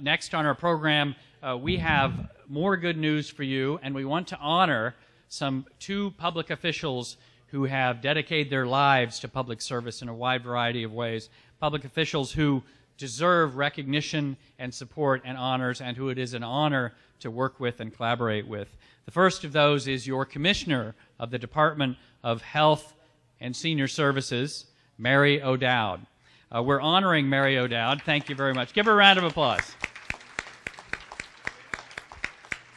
Next on our program, we have more good news for you, and we want to honor two public officials who have dedicated their lives to public service in a wide variety of ways. Public officials who deserve recognition and support and honors, and who it is an honor to work with and collaborate with. The first of those is your Commissioner of the Department of Health and Senior Services, Mary O'Dowd. We're honoring Mary O'Dowd. Thank you very much. Give her a round of applause.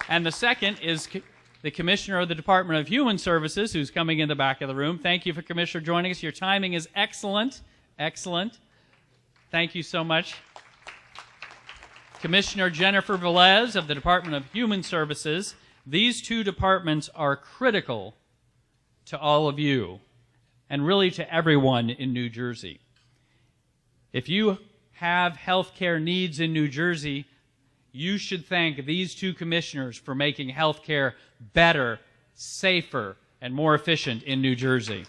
And the second is the Commissioner of the Department of Human Services, who's coming in the back of the room. Thank you for Commissioner joining us. Your timing is excellent. Excellent. Thank you so much. Commissioner Jennifer Valez of the Department of Human Services. These two departments are critical to all of you and really to everyone in New Jersey. If you have health care needs in New Jersey, you should thank these two commissioners for making health care better, safer, and more efficient in New Jersey.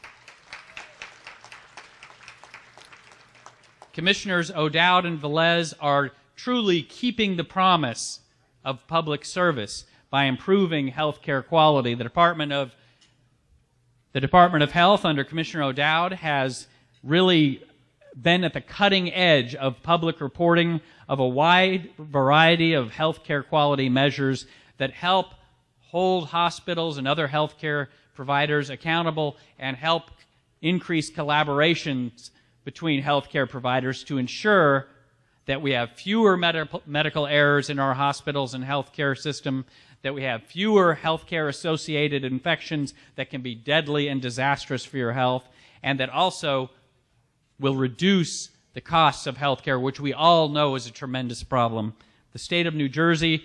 Commissioners O'Dowd and Valez are truly keeping the promise of public service by improving health care quality. The Department of Health under Commissioner O'Dowd has really been at the cutting edge of public reporting of a wide variety of healthcare quality measures that help hold hospitals and other healthcare providers accountable and help increase collaborations between healthcare providers to ensure that we have fewer medical errors in our hospitals and healthcare system, that we have fewer healthcare-associated infections that can be deadly and disastrous for your health, and that also will reduce the costs of healthcare, which we all know is a tremendous problem. The state of New Jersey,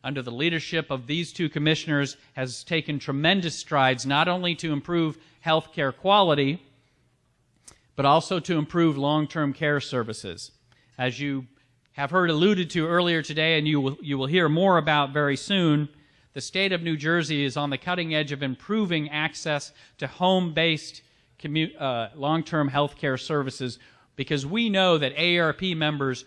under the leadership of these two commissioners, has taken tremendous strides not only to improve healthcare quality, but also to improve long-term care services. As you have heard alluded to earlier today, and you will hear more about very soon, the state of New Jersey is on the cutting edge of improving access to home-based long-term health care services, because we know that AARP members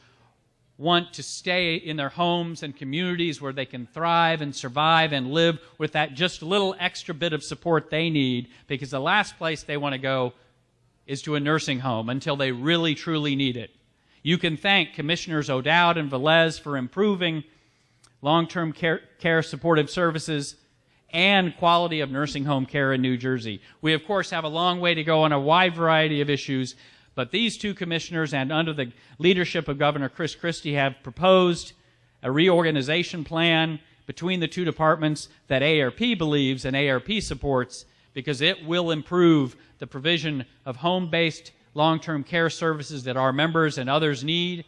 want to stay in their homes and communities where they can thrive and survive and live with that just little extra bit of support they need, because the last place they want to go is to a nursing home until they really, truly need it. You can thank Commissioners O'Dowd and Valez for improving long-term care supportive services and quality of nursing home care in New Jersey. We, of course, have a long way to go on a wide variety of issues, but these two commissioners, and under the leadership of Governor Chris Christie, have proposed a reorganization plan between the two departments that AARP believes and AARP supports, because it will improve the provision of home-based long-term care services that our members and others need,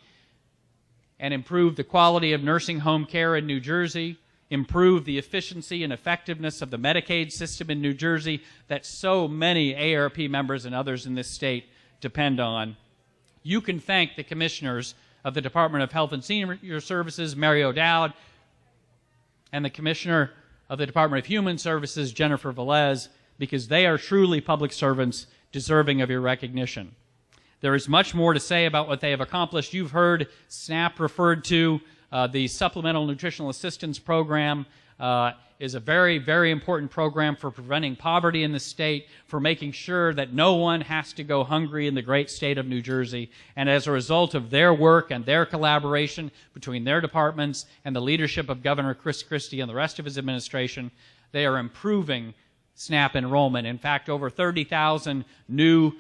and improve the quality of nursing home care in New Jersey, improve the efficiency and effectiveness of the Medicaid system in New Jersey that so many AARP members and others in this state depend on. You can thank the commissioners of the Department of Health and Senior Services, Mary O'Dowd, and the Commissioner of the Department of Human Services, Jennifer Valez, because they are truly public servants deserving of your recognition. There is much more to say about what they have accomplished. You've heard SNAP referred to. The Supplemental Nutritional Assistance Program is a very, very important program for preventing poverty in the state, for making sure that no one has to go hungry in the great state of New Jersey. And as a result of their work and their collaboration between their departments and the leadership of Governor Chris Christie and the rest of his administration, they are improving SNAP enrollment. In fact, over 30,000 new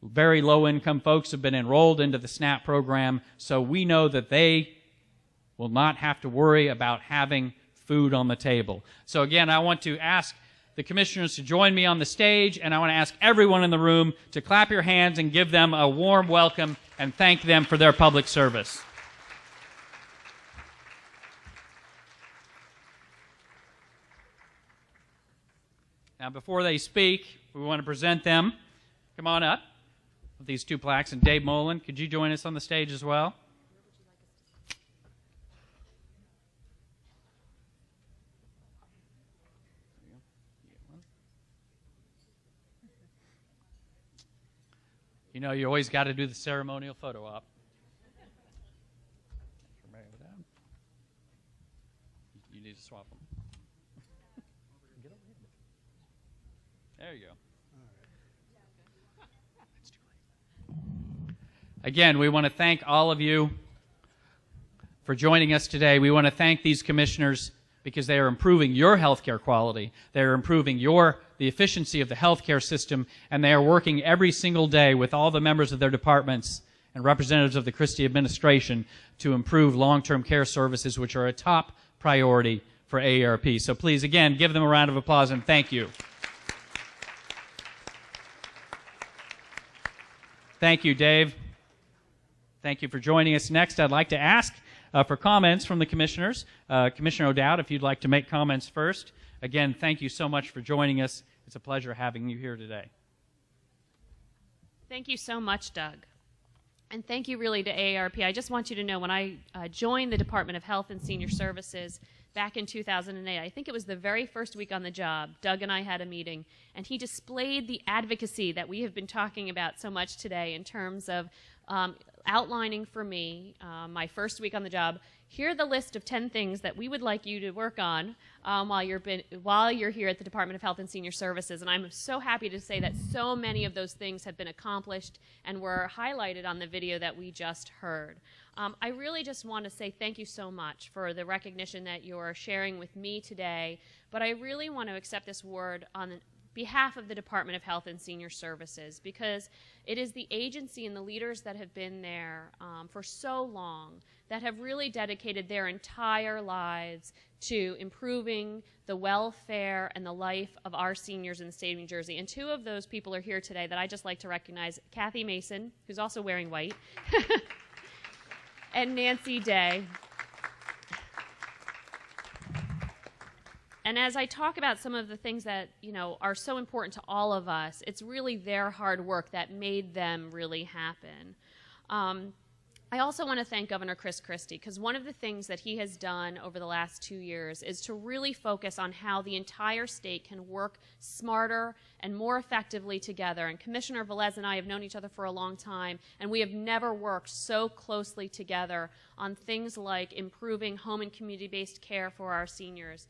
very low-income folks have been enrolled into the SNAP program, so we know that they will not have to worry about having food on the table. So again, I want to ask the commissioners to join me on the stage, and I want to ask everyone in the room to clap your hands and give them a warm welcome and thank them for their public service. Now, before they speak, we want to present them. Come on up with these two plaques. And Dave Mullen, could you join us on the stage as well? You know, you always got to do the ceremonial photo op. you need to swap them. There you go. Again, we want to thank all of you for joining us today. We want to thank these commissioners because they are improving your healthcare quality. They are improving the efficiency of the healthcare system, and they are working every single day with all the members of their departments and representatives of the Christie administration to improve long-term care services, which are a top priority for AARP. So please, again, give them a round of applause and thank you. Thank you, Dave. Thank you for joining us. Next, I'd like to ask for comments from the commissioners. Commissioner O'Dowd, if you'd like to make comments first. Again, thank you so much for joining us. It's a pleasure having you here today. Thank you so much, Doug. And thank you really to AARP. I just want you to know when I joined the Department of Health and Senior Services back in 2008, I think it was the very first week on the job, Doug and I had a meeting, and he displayed the advocacy that we have been talking about so much today in terms of outlining for me, my first week on the job, here are the list of 10 things that we would like you to work on while you're here at the Department of Health and Senior Services. And I'm so happy to say that so many of those things have been accomplished and were highlighted on the video that we just heard. I really just want to say thank you so much for the recognition that you're sharing with me today, but I really want to accept this award on behalf of the Department of Health and Senior Services, because it is the agency and the leaders that have been there for so long that have really dedicated their entire lives to improving the welfare and the life of our seniors in the state of New Jersey. And two of those people are here today that I just like to recognize: Kathy Mason, who's also wearing white, and Nancy Day. And as I talk about some of the things that, are so important to all of us, it's really their hard work that made them really happen. I also want to thank Governor Chris Christie, because one of the things that he has done over the last 2 years is to really focus on how the entire state can work smarter and more effectively together. And Commissioner Valez and I have known each other for a long time, and we have never worked so closely together on things like improving home and community-based care for our seniors,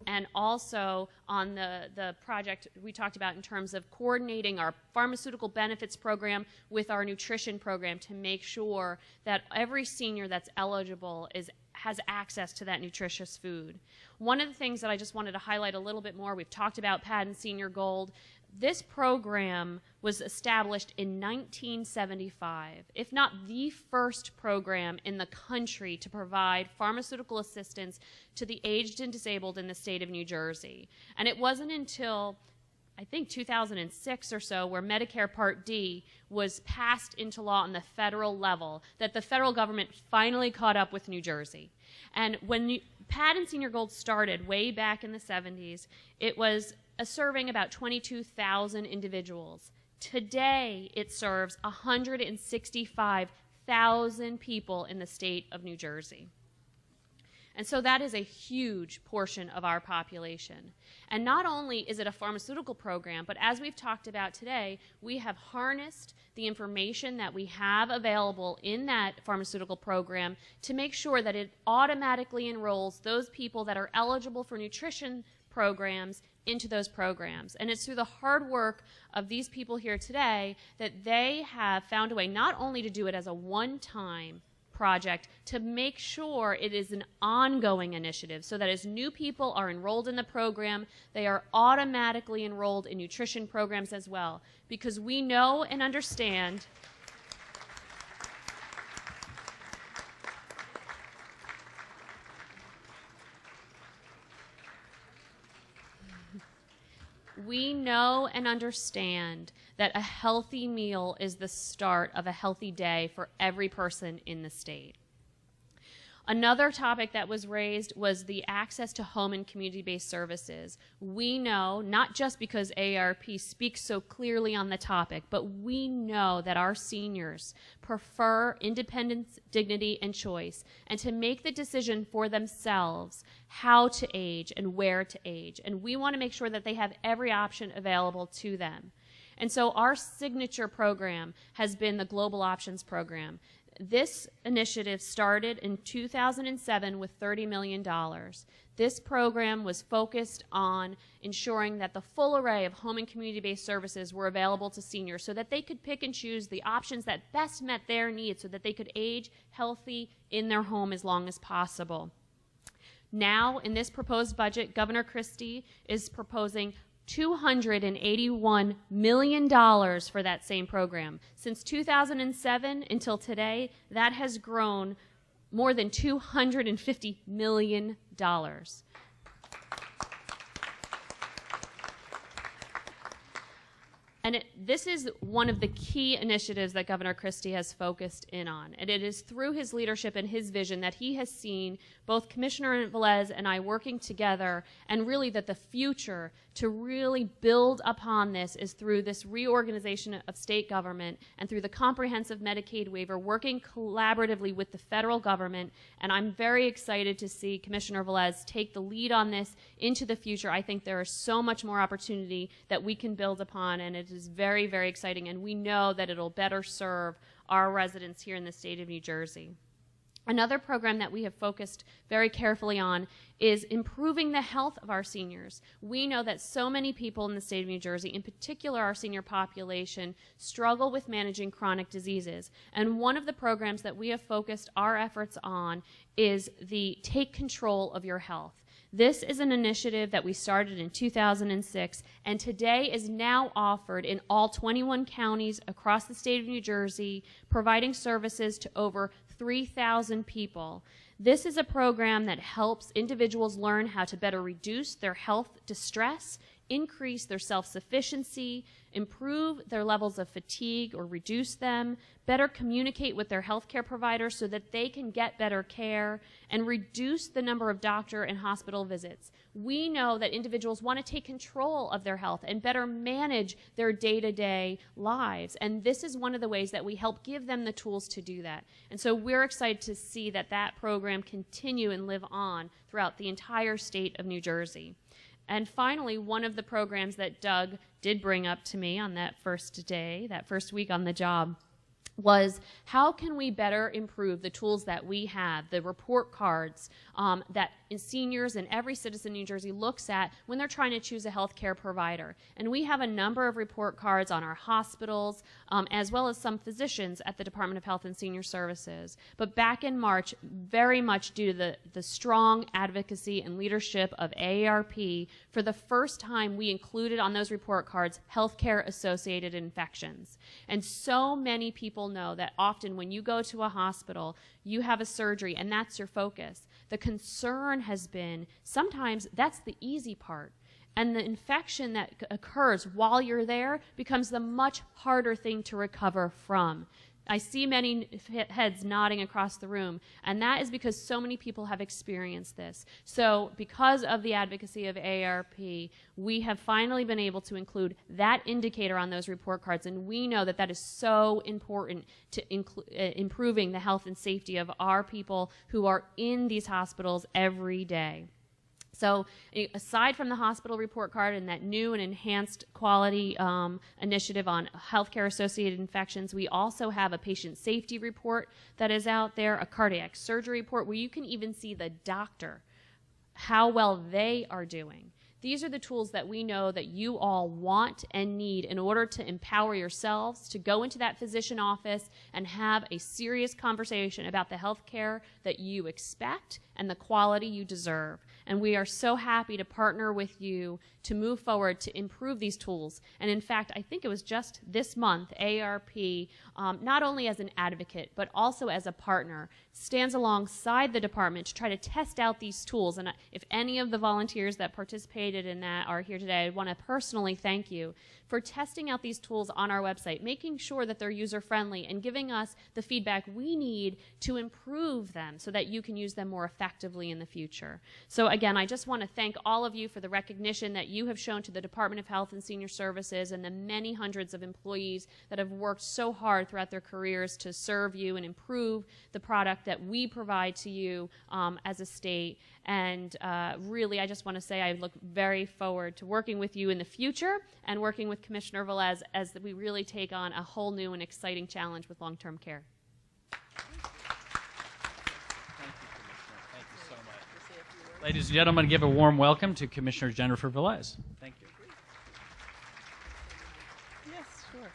and also on the project we talked about in terms of coordinating our pharmaceutical benefits program with our nutrition program to make sure that every senior that's eligible has access to that nutritious food. One of the things that I just wanted to highlight a little bit more, we've talked about PAD and Senior Gold. This program was established in 1975, if not the first program in the country to provide pharmaceutical assistance to the aged and disabled in the state of New Jersey. And it wasn't until, I think, 2006 or so, where Medicare Part D was passed into law on the federal level, that the federal government finally caught up with New Jersey. And when PAD and Senior Gold started way back in the 70s, it was serving about 22,000 individuals. Today, it serves 165,000 people in the state of New Jersey. And so that is a huge portion of our population. And not only is it a pharmaceutical program, but as we've talked about today, we have harnessed the information that we have available in that pharmaceutical program to make sure that it automatically enrolls those people that are eligible for nutrition programs into those programs. And it's through the hard work of these people here today that they have found a way not only to do it as a one-time project, to make sure it is an ongoing initiative, so that as new people are enrolled in the program, they are automatically enrolled in nutrition programs as well. Because we know and understand that a healthy meal is the start of a healthy day for every person in the state. Another topic that was raised was the access to home and community-based services. We know, not just because AARP speaks so clearly on the topic, but we know that our seniors prefer independence, dignity, and choice, and to make the decision for themselves how to age and where to age. And we want to make sure that they have every option available to them. And so our signature program has been the Global Options Program. This initiative started in 2007 with $30 million. This program was focused on ensuring that the full array of home and community-based services were available to seniors so that they could pick and choose the options that best met their needs so that they could age healthy in their home as long as possible. Now, in this proposed budget, Governor Christie is proposing $281 million for that same program. Since 2007 until today, that has grown more than $250 million. And this is one of the key initiatives that Governor Christie has focused in on. And it is through his leadership and his vision that he has seen both Commissioner Valez and I working together, and really that the future to really build upon this is through this reorganization of state government and through the comprehensive Medicaid waiver, working collaboratively with the federal government. And I'm very excited to see Commissioner Valez take the lead on this into the future. I think there is so much more opportunity that we can build upon, and it is very, very exciting, and we know that it'll better serve our residents here in the state of New Jersey. Another program that we have focused very carefully on is improving the health of our seniors. We know that so many people in the state of New Jersey, in particular our senior population, struggle with managing chronic diseases. And one of the programs that we have focused our efforts on is the Take Control of Your Health. This is an initiative that we started in 2006, and today is now offered in all 21 counties across the state of New Jersey, providing services to over 3,000 people. This is a program that helps individuals learn how to better reduce their health distress, increase their self-sufficiency, improve their levels of fatigue or reduce them, better communicate with their healthcare providers so that they can get better care, and reduce the number of doctor and hospital visits. We know that individuals want to take control of their health and better manage their day-to-day lives, and this is one of the ways that we help give them the tools to do that. And so we're excited to see that that program continue and live on throughout the entire state of New Jersey. And finally, one of the programs that Doug did bring up to me on that first day, that first week on the job, was how can we better improve the tools that we have, the report cards that seniors and every citizen in New Jersey looks at when they're trying to choose a healthcare provider. And we have a number of report cards on our hospitals, as well as some physicians at the Department of Health and Senior Services. But back in March, very much due to the strong advocacy and leadership of AARP, for the first time we included on those report cards healthcare-associated infections. And so many people know that often when you go to a hospital, you have a surgery and that's your focus. The concern has been sometimes that's the easy part. And the infection that occurs while you're there becomes the much harder thing to recover from. I see many heads nodding across the room, and that is because so many people have experienced this. So because of the advocacy of AARP, we have finally been able to include that indicator on those report cards, and we know that that is so important to improving the health and safety of our people who are in these hospitals every day. So aside from the hospital report card and that new and enhanced quality initiative on healthcare-associated infections, we also have a patient safety report that is out there, a cardiac surgery report where you can even see the doctor, how well they are doing. These are the tools that we know that you all want and need in order to empower yourselves to go into that physician office and have a serious conversation about the health care that you expect and the quality you deserve. And we are so happy to partner with you to move forward to improve these tools. And in fact, I think it was just this month, AARP, not only as an advocate, but also as a partner, stands alongside the department to try to test out these tools. And if any of the volunteers that participated in that are here today, I want to personally thank you for testing out these tools on our website, making sure that they're user-friendly and giving us the feedback we need to improve them so that you can use them more effectively in the future. So again, I just want to thank all of you for the recognition that you have shown to the Department of Health and Senior Services and the many hundreds of employees that have worked so hard throughout their careers to serve you and improve the product that we provide to you as a state. And really, I just want to say I look very forward to working with you in the future and working with Commissioner Valez as we really take on a whole new and exciting challenge with long-term care. Thank you so much. Ladies and gentlemen, give a warm welcome to Commissioner Jennifer Valez. Thank you. Yes, sure.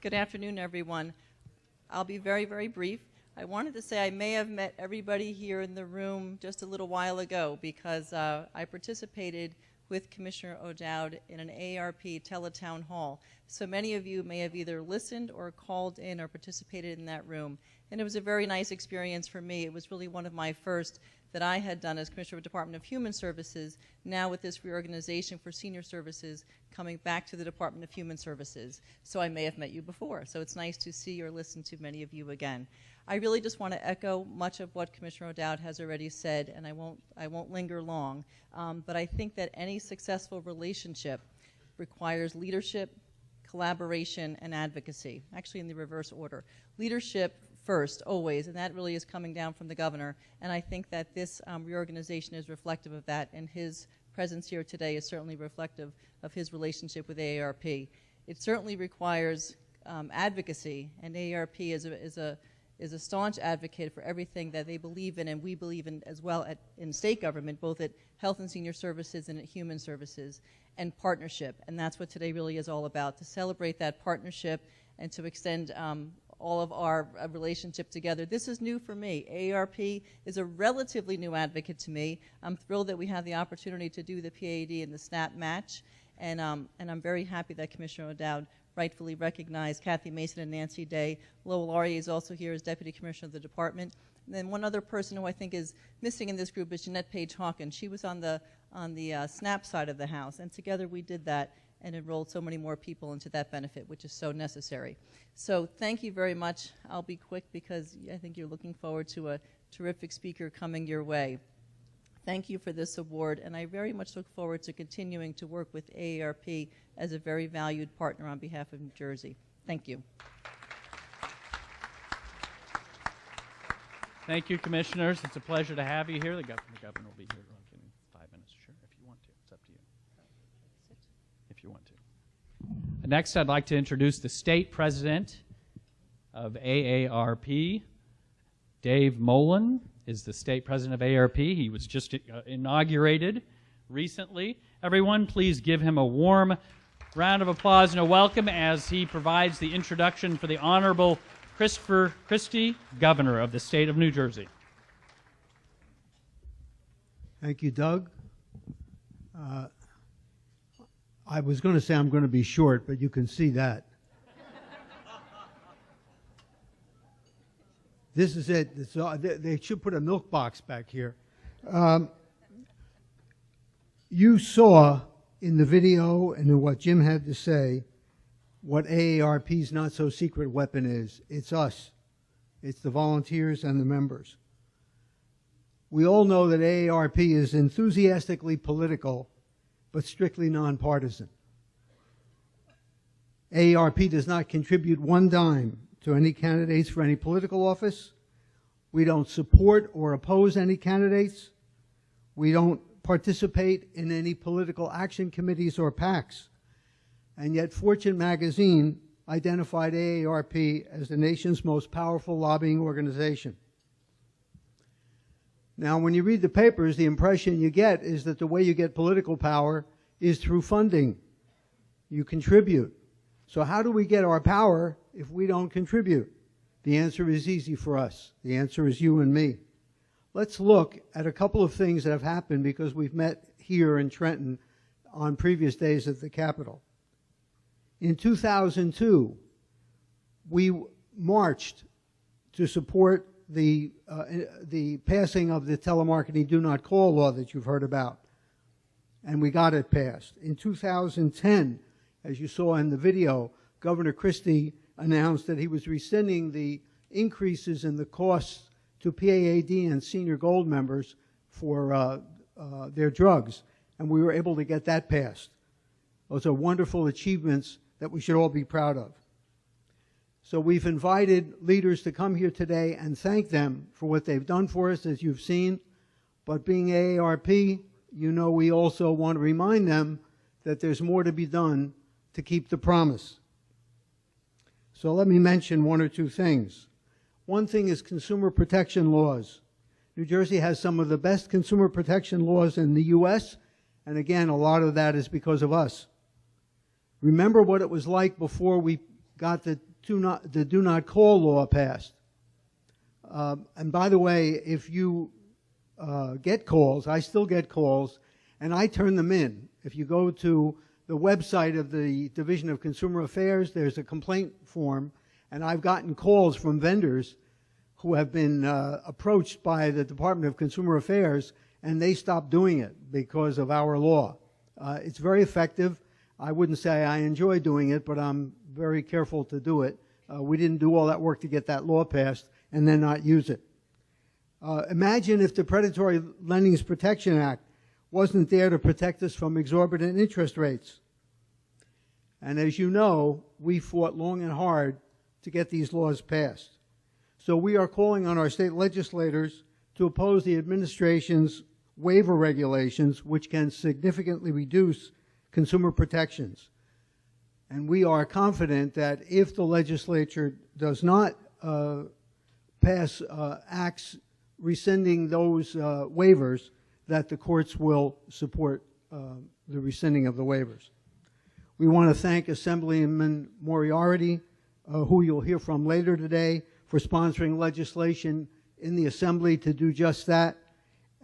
Good afternoon, everyone. I'll be very, very brief. I wanted to say I may have met everybody here in the room just a little while ago because I participated with Commissioner O'Dowd in an AARP teletown hall. So many of you may have either listened or called in or participated in that room. And it was a very nice experience for me. It was really one of my first that I had done as Commissioner of the Department of Human Services, now with this reorganization for senior services coming back to the Department of Human Services. So I may have met you before. So it's nice to see or listen to many of you again. I really just want to echo much of what Commissioner O'Dowd has already said, and I won't linger long. But I think that any successful relationship requires leadership, collaboration, and advocacy, actually in the reverse order. Leadership first, always, and that really is coming down from the governor. And I think that this reorganization is reflective of that, and his presence here today is certainly reflective of his relationship with AARP. It certainly requires advocacy, and AARP is a staunch advocate for everything that they believe in, and we believe in as well in state government, both at Health and Senior Services and at Human Services, and partnership. And that's what today really is all about, to celebrate that partnership and to extend all of our relationship together. This is new for me. AARP is a relatively new advocate to me. I'm thrilled that we have the opportunity to do the PAD and the SNAP match, and I'm very happy that Commissioner O'Dowd rightfully recognized Kathy Mason and Nancy Day. Lowell Laurier is also here as Deputy Commissioner of the Department. And then one other person who I think is missing in this group is Jeanette Page Hawkins. She was on the SNAP side of the house, and together we did that and enrolled so many more people into that benefit, which is so necessary. So thank you very much. I'll be quick because I think you're looking forward to a terrific speaker coming your way. Thank you for this award, and I very much look forward to continuing to work with AARP as a very valued partner on behalf of New Jersey. Thank you. Thank you, Commissioners. It's a pleasure to have you here. The governor will be here in 5 minutes. Sure, if you want to. It's up to you. If you want to. Next, I'd like to introduce the State President of AARP. Dave Mullen is the State President of AARP. He was just inaugurated recently. Everyone, please give him a warm round of applause and a welcome as he provides the introduction for the Honorable Christopher Christie, Governor of the State of New Jersey. Thank you, Doug. I was going to say I'm going to be short, but you can see that. This is it. They should put a milk box back here. You saw in the video and in what Jim had to say what AARP's not-so-secret weapon is. It's us. It's the volunteers and the members. We all know that AARP is enthusiastically political, but strictly nonpartisan. AARP does not contribute one dime to any candidates for any political office. We don't support or oppose any candidates. We don't participate in any political action committees or PACs. And yet Fortune magazine identified AARP as the nation's most powerful lobbying organization. Now, when you read the papers, the impression you get is that the way you get political power is through funding. You contribute. So how do we get our power if we don't contribute? The answer is easy for us. The answer is you and me. Let's look at a couple of things that have happened because we've met here in Trenton on previous days at the Capitol. In 2002, we marched to support the passing of the telemarketing do not call law that you've heard about, and we got it passed. In 2010, as you saw in the video, Governor Christie announced that he was rescinding the increases in the costs to PAAD and Senior Gold members for their drugs, and we were able to get that passed. Those are wonderful achievements that we should all be proud of. So we've invited leaders to come here today and thank them for what they've done for us, as you've seen. But being AARP, you know we also want to remind them that there's more to be done to keep the promise. So let me mention one or two things. One thing is consumer protection laws. New Jersey has some of the best consumer protection laws in the U.S., and again, a lot of that is because of us. Remember what it was like before we got the do not call law passed. And by the way, if you get calls, I still get calls, and I turn them in. If you go to the website of the Division of Consumer Affairs, there's a complaint form, and I've gotten calls from vendors who have been approached by the Department of Consumer Affairs, and they stopped doing it because of our law. It's very effective. I wouldn't say I enjoy doing it, but I'm very careful to do it. We didn't do all that work to get that law passed and then not use it. Imagine if the Predatory Lending Protection Act wasn't there to protect us from exorbitant interest rates. And as you know, we fought long and hard to get these laws passed. So we are calling on our state legislators to oppose the administration's waiver regulations, which can significantly reduce consumer protections. And we are confident that if the legislature does not pass acts rescinding those waivers, that the courts will support the rescinding of the waivers. We want to thank Assemblyman Moriarty, who you'll hear from later today, for sponsoring legislation in the Assembly to do just that.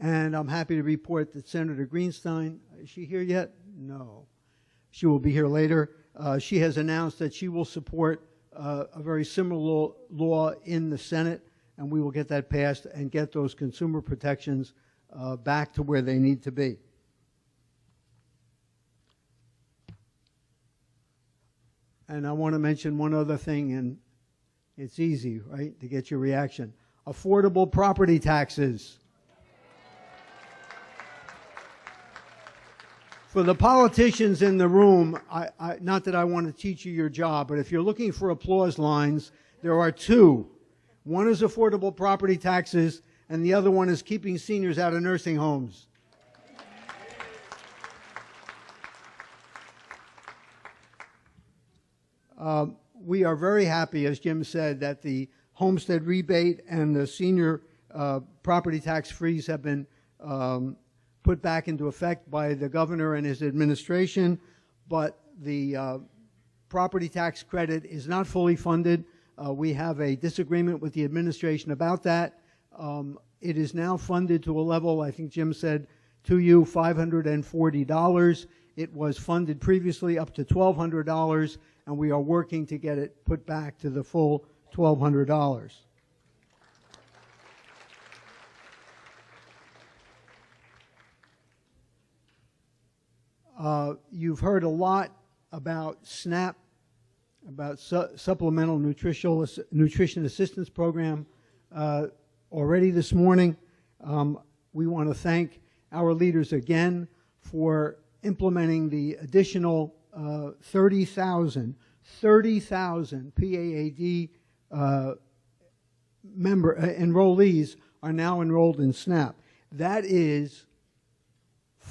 And I'm happy to report that Senator Greenstein, is she here yet? No. She will be here later. She has announced that she will support a very similar law in the Senate, and we will get that passed and get those consumer protections back to where they need to be. And I want to mention one other thing, and it's easy, right, to get your reaction. Affordable property taxes. For the politicians in the room, not that I want to teach you your job, but if you're looking for applause lines, there are two. One is affordable property taxes, and the other one is keeping seniors out of nursing homes. We are very happy, as Jim said, that the homestead rebate and the senior property tax freeze have been put back into effect by the governor and his administration, but the property tax credit is not fully funded. We have a disagreement with the administration about that. It is now funded to a level, I think Jim said to you, $540. It was funded previously up to $1,200, and we are working to get it put back to the full $1,200. You've heard a lot about SNAP, about Supplemental Nutrition Assistance Program already this morning. We want to thank our leaders again for implementing the additional 30,000 PAAD enrollees are now enrolled in SNAP. That is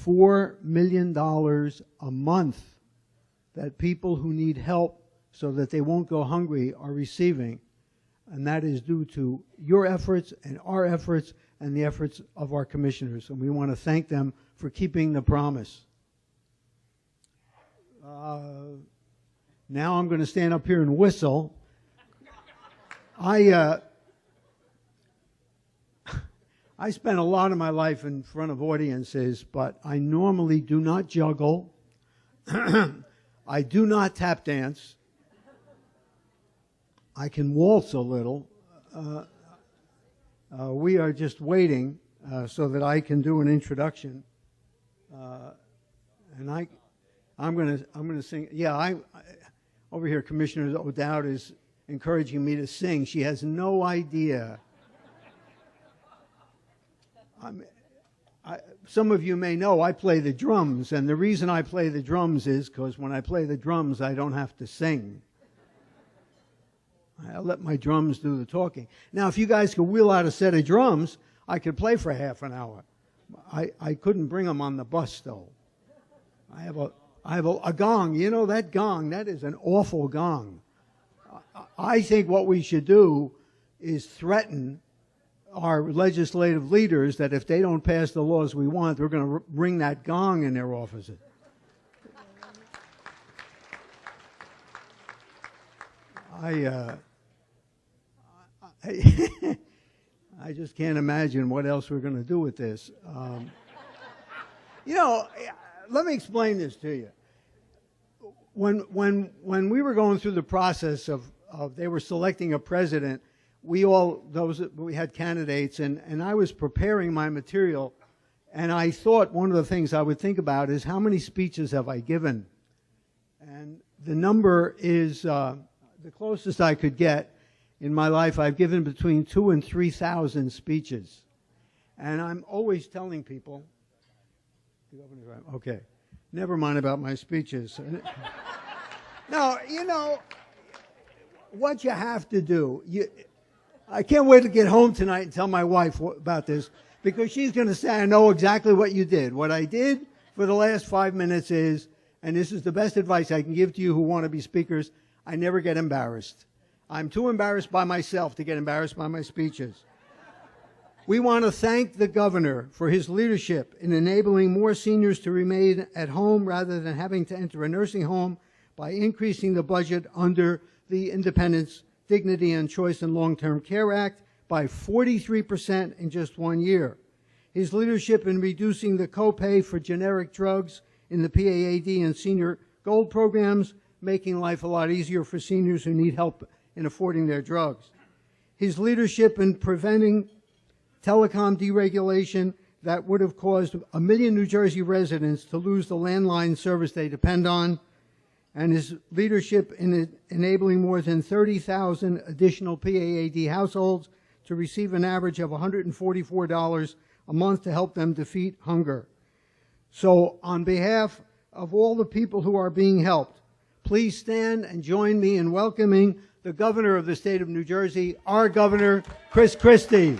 $4 million a month that people who need help so that they won't go hungry are receiving. And that is due to your efforts and our efforts and the efforts of our commissioners. And we want to thank them for keeping the promise. Now I'm going to stand up here and whistle. I spent a lot of my life in front of audiences, but I normally do not juggle. I do not tap dance. I can waltz a little. We are just waiting so that I can do an introduction. And I'm going to sing. Yeah, over here, Commissioner O'Dowd is encouraging me to sing. She has no idea. Some of you may know I play the drums, and the reason I play the drums is because when I play the drums, I don't have to sing. I let my drums do the talking. Now, if you guys could wheel out a set of drums, I could play for half an hour. I couldn't bring them on the bus, though. I have a gong. You know that gong? That is an awful gong. I think what we should do is threaten our legislative leaders that if they don't pass the laws we want, we're going to ring that gong in their offices. I just can't imagine what else we're going to do with this. Let me explain this to you. When we were going through the process of they were selecting a president, we had candidates, and I was preparing my material, and I thought one of the things I would think about is how many speeches have I given? And the number is the closest I could get in my life. I've given between 2,000 and 3,000 speeches, and I'm always telling people, okay, never mind about my speeches. No, what you have to do, I can't wait to get home tonight and tell my wife about this, because she's going to say, I know exactly what you did. What I did for the last 5 minutes is, and this is the best advice I can give to you who want to be speakers, I never get embarrassed. I'm too embarrassed by myself to get embarrassed by my speeches. We want to thank the governor for his leadership in enabling more seniors to remain at home rather than having to enter a nursing home by increasing the budget under the Independence, Dignity, and Choice in Long-Term Care Act by 43% in just 1 year. His leadership in reducing the copay for generic drugs in the PAAD and Senior Gold programs, making life a lot easier for seniors who need help in affording their drugs. His leadership in preventing telecom deregulation that would have caused 1 million New Jersey residents to lose the landline service they depend on, and his leadership in enabling more than 30,000 additional PAAD households to receive an average of $144 a month to help them defeat hunger. So on behalf of all the people who are being helped, please stand and join me in welcoming the governor of the state of New Jersey, our governor, Chris Christie.